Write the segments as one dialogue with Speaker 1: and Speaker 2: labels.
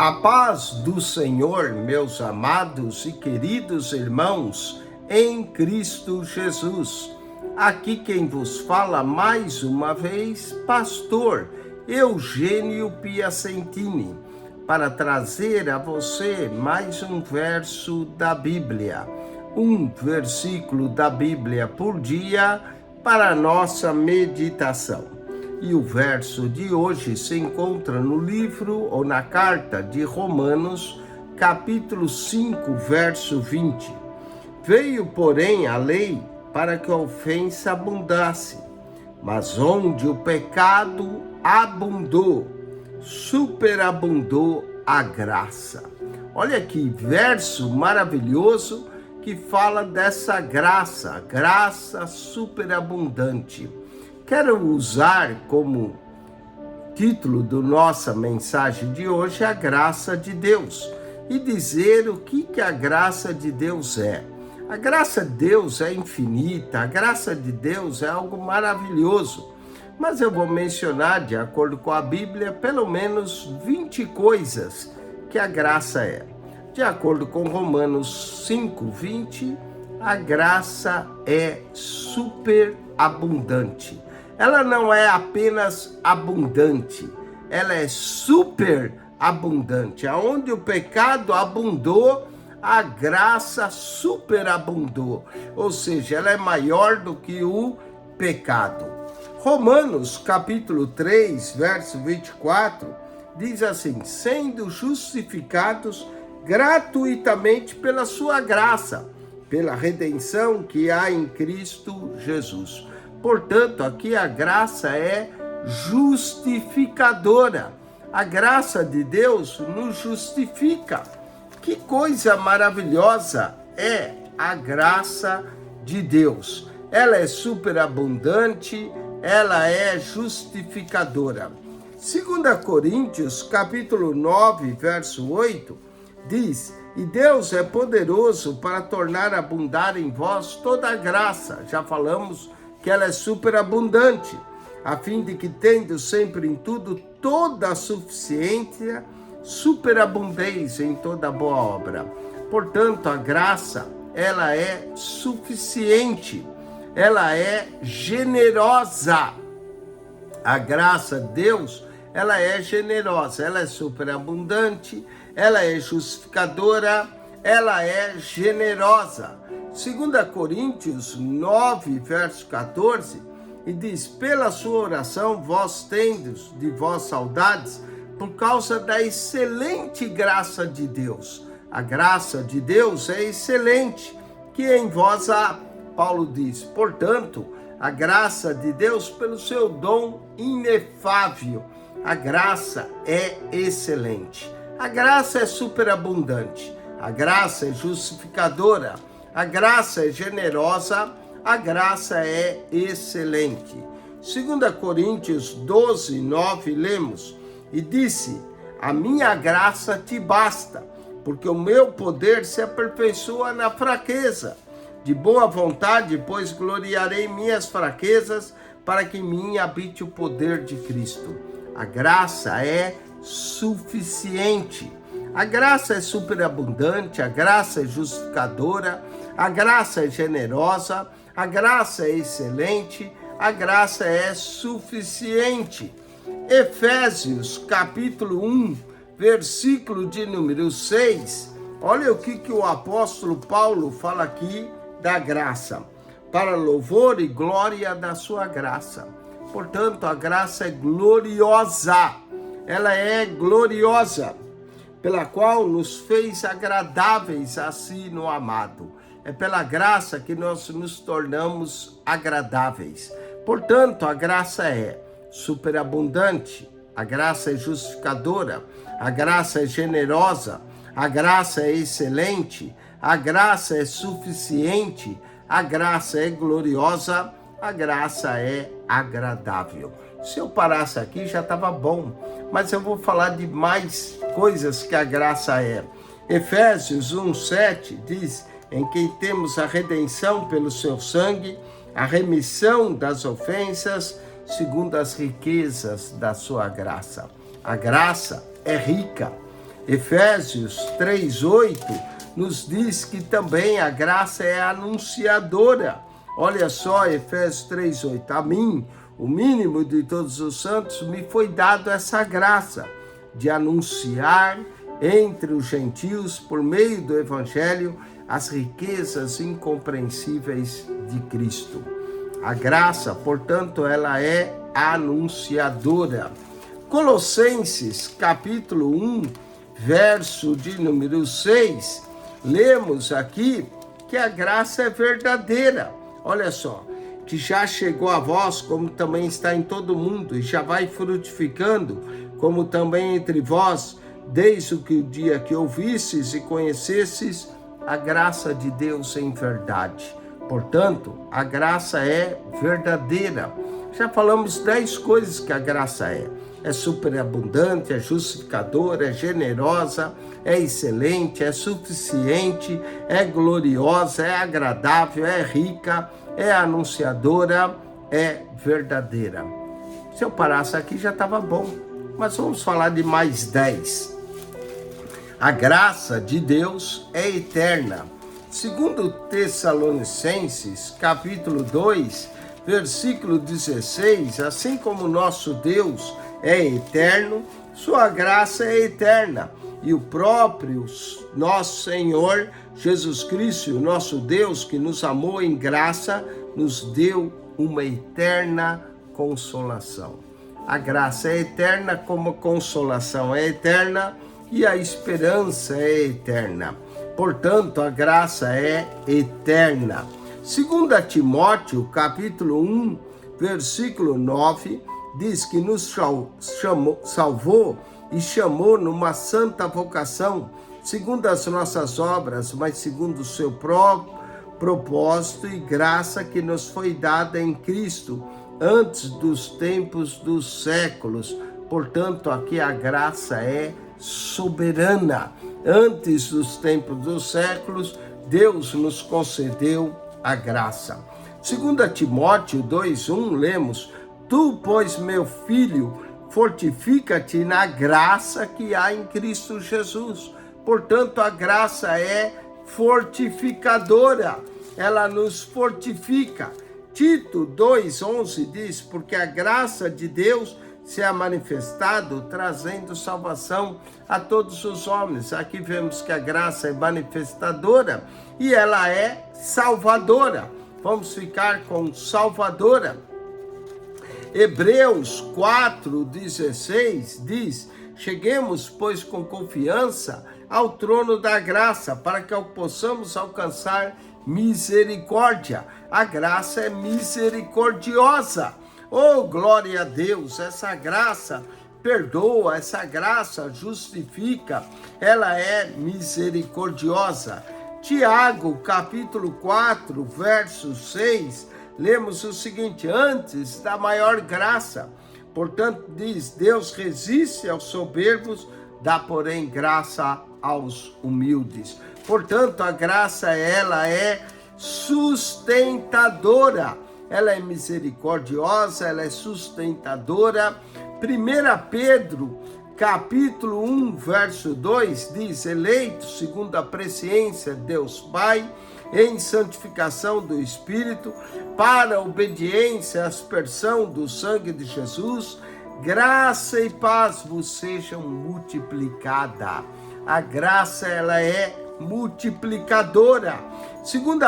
Speaker 1: A paz do Senhor, meus amados e queridos irmãos, em Cristo Jesus. Aqui quem vos fala mais uma vez, pastor Eugênio Piacentini, para trazer a você mais um verso da Bíblia, um versículo da Bíblia por dia para a nossa meditação. E o verso de hoje se encontra no livro ou na carta de Romanos, capítulo 5, verso 20. Veio, porém, a lei para que a ofensa abundasse, mas onde o pecado abundou, superabundou a graça. Olha que verso maravilhoso que fala dessa graça superabundante. Quero usar como título da nossa mensagem de hoje a graça de Deus e dizer o que a graça de Deus é. A graça de Deus é infinita, a graça de Deus é algo maravilhoso, mas eu vou mencionar, de acordo com a Bíblia, pelo menos 20 coisas que a graça é. De acordo com Romanos 5:20, a graça é superabundante. Ela não é apenas abundante, ela é super abundante. Aonde o pecado abundou, a graça superabundou. Ou seja, ela é maior do que o pecado. Romanos capítulo 3, verso 24, diz assim: sendo justificados gratuitamente pela sua graça, pela redenção que há em Cristo Jesus. Portanto, aqui a graça é justificadora. A graça de Deus nos justifica. Que coisa maravilhosa é a graça de Deus. Ela é superabundante, ela é justificadora. 2 Coríntios, capítulo 9, verso 8, diz: e Deus é poderoso para tornar a abundar em vós toda a graça. Já falamos que ela é superabundante, a fim de que, tendo sempre em tudo toda a suficiência, superabundeis em toda boa obra. Portanto, a graça, ela é suficiente, ela é generosa. A graça de Deus, ela é generosa, ela é superabundante, ela é justificadora, ela é generosa. 2 Coríntios 9, verso 14, e diz: pela sua oração vós tendes de vós saudades por causa da excelente graça de Deus. A graça de Deus é excelente, que em vós há. Paulo diz: portanto, a graça de Deus pelo seu dom inefável. A graça é excelente. A graça é superabundante. A graça é justificadora. A graça é generosa, a graça é excelente. 2 Coríntios 12, 9, lemos: e disse: a minha graça te basta, porque o meu poder se aperfeiçoa na fraqueza. De boa vontade, pois, gloriarei minhas fraquezas, para que em mim habite o poder de Cristo. A graça é suficiente. A graça é superabundante, a graça é justificadora, a graça é generosa, a graça é excelente, a graça é suficiente. Efésios capítulo 1, versículo de número 6, olha o que o apóstolo Paulo fala aqui da graça: para louvor e glória da sua graça. Portanto, a graça é gloriosa, ela é gloriosa, pela qual nos fez agradáveis a si no amado. É pela graça que nós nos tornamos agradáveis. Portanto, a graça é superabundante, a graça é justificadora, a graça é generosa, a graça é excelente, a graça é suficiente, a graça é gloriosa, a graça é agradável. Se eu parasse aqui já estava bom, mas eu vou falar de mais coisas que a graça é. Efésios 1:7 diz: em quem temos a redenção pelo seu sangue, a remissão das ofensas, segundo as riquezas da sua graça. A graça é rica, Efésios 3:8 nos diz que também a graça é anunciadora. Olha só, Efésios 3:8. A mim, o mínimo de todos os santos, me foi dado essa graça de anunciar entre os gentios, por meio do evangelho, as riquezas incompreensíveis de Cristo. A graça, portanto, ela é anunciadora. Colossenses, capítulo 1, verso de número 6, lemos aqui que a graça é verdadeira. Olha só, que já chegou a vós, como também está em todo mundo, e já vai frutificando, como também entre vós, desde o dia que ouvistes e conhecestes a graça de Deus em verdade. Portanto, a graça é verdadeira. Já falamos 10 coisas que a graça é. É superabundante, é justificadora, é generosa, é excelente, é suficiente, é gloriosa, é agradável, é rica, é anunciadora, é verdadeira. Se eu parasse aqui já estava bom, mas vamos falar de mais 10. A graça de Deus é eterna. Segundo Tessalonicenses, capítulo 2, versículo 16, assim como nosso Deus é eterno, sua graça é eterna. E o próprio nosso Senhor Jesus Cristo, nosso Deus, que nos amou em graça, nos deu uma eterna consolação. A graça é eterna, como a consolação é eterna e a esperança é eterna. Portanto, a graça é eterna. 2 Timóteo, capítulo 1, versículo 9, diz que nos salvou e chamou numa santa vocação, segundo as nossas obras, mas segundo o seu próprio propósito e graça que nos foi dada em Cristo, antes dos tempos dos séculos. Portanto, aqui a graça é soberana. Antes dos tempos dos séculos, Deus nos concedeu a graça. 2 Timóteo 2:1, lemos: Tu, pois, meu filho, fortifica-te na graça que há em Cristo Jesus. Portanto, a graça é fortificadora. Ela nos fortifica. Tito 2:11 diz: Porque a graça de Deus se é manifestado, trazendo salvação a todos os homens. Aqui vemos que a graça é manifestadora e ela é salvadora. Vamos ficar com salvadora. Hebreus 4:16 diz: Cheguemos, pois, com confiança ao trono da graça, para que possamos alcançar misericórdia. A graça é misericordiosa. Oh, glória a Deus! Essa graça perdoa, essa graça justifica, ela é misericordiosa. Tiago, capítulo 4, verso 6, lemos o seguinte: antes da maior graça, portanto, diz, Deus resiste aos soberbos, dá, porém, graça aos humildes. Portanto, a graça, ela é sustentadora. Ela é misericordiosa, ela é sustentadora. 1 Pedro, capítulo 1, verso 2, diz: eleitos segundo a presciência de Deus Pai, em santificação do Espírito, para a obediência à aspersão do sangue de Jesus, graça e paz vos sejam multiplicada. A graça, ela é multiplicadora. 1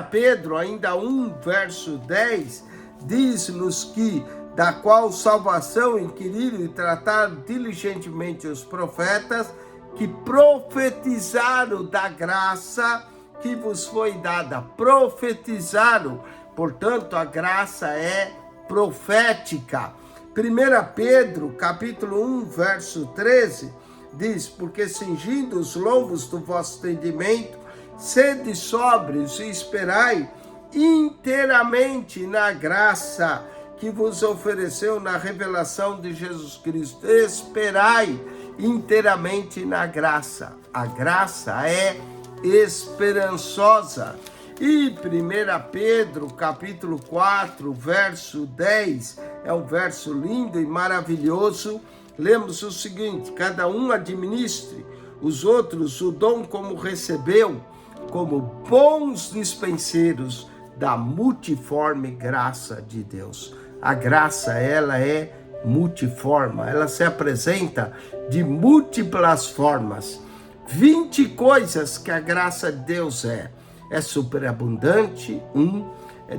Speaker 1: Pedro, ainda 1, verso 10, diz-nos que da qual salvação inquiriram e trataram diligentemente os profetas, que profetizaram da graça que vos foi dada. Profetizaram, portanto, a graça é profética. 1 Pedro, capítulo 1, verso 13, diz: porque cingindo os lombos do vosso entendimento, sede sóbrios e esperai inteiramente na graça que vos ofereceu na revelação de Jesus Cristo. Esperai inteiramente na graça. A graça é esperançosa. E 1 Pedro, capítulo 4, verso 10, é um verso lindo e maravilhoso, lemos o seguinte: cada um administre os outros o dom como recebeu, como bons dispenseiros da multiforme graça de Deus. A graça, ela é multiforme, ela se apresenta de múltiplas formas. 20 coisas que a graça de Deus é superabundante,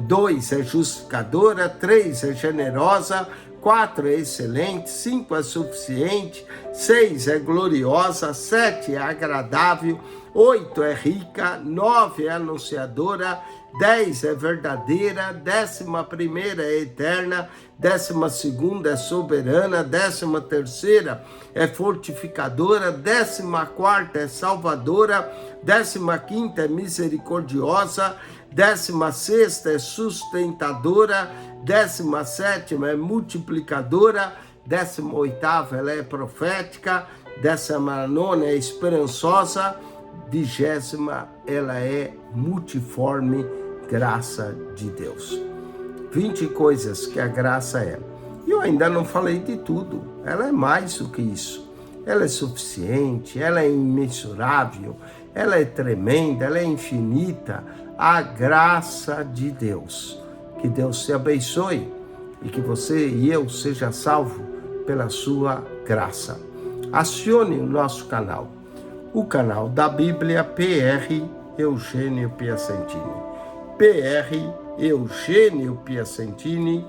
Speaker 1: 2 é justificadora, 3 é generosa, 4 é excelente, 5 é suficiente, 6 é gloriosa, 7 é agradável, 8 é rica, 9 é anunciadora, 10 é verdadeira, 11ª é eterna, 12ª é soberana, 13ª é fortificadora, 14ª é salvadora, 15ª é misericordiosa, 16ª é sustentadora, 17ª é multiplicadora, 18ª ela é profética, 19ª é esperançosa, 20ª ela é multiforme graça de Deus. 20 coisas que a graça é. E eu ainda não falei de tudo. Ela é mais do que isso. Ela é suficiente, ela é imensurável, ela é tremenda, ela é infinita. A graça de Deus. Que Deus te abençoe e que você e eu seja salvo pela sua graça. Acione o nosso canal, o canal da Bíblia PR Eugênio Piacentini. PR Eugênio Piacentini,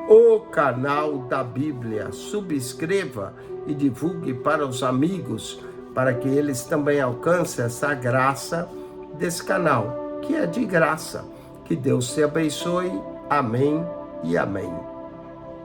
Speaker 1: o canal da Bíblia. Subscreva e divulgue para os amigos, para que eles também alcancem essa graça desse canal, que é de graça. Que Deus te abençoe. Amém e amém.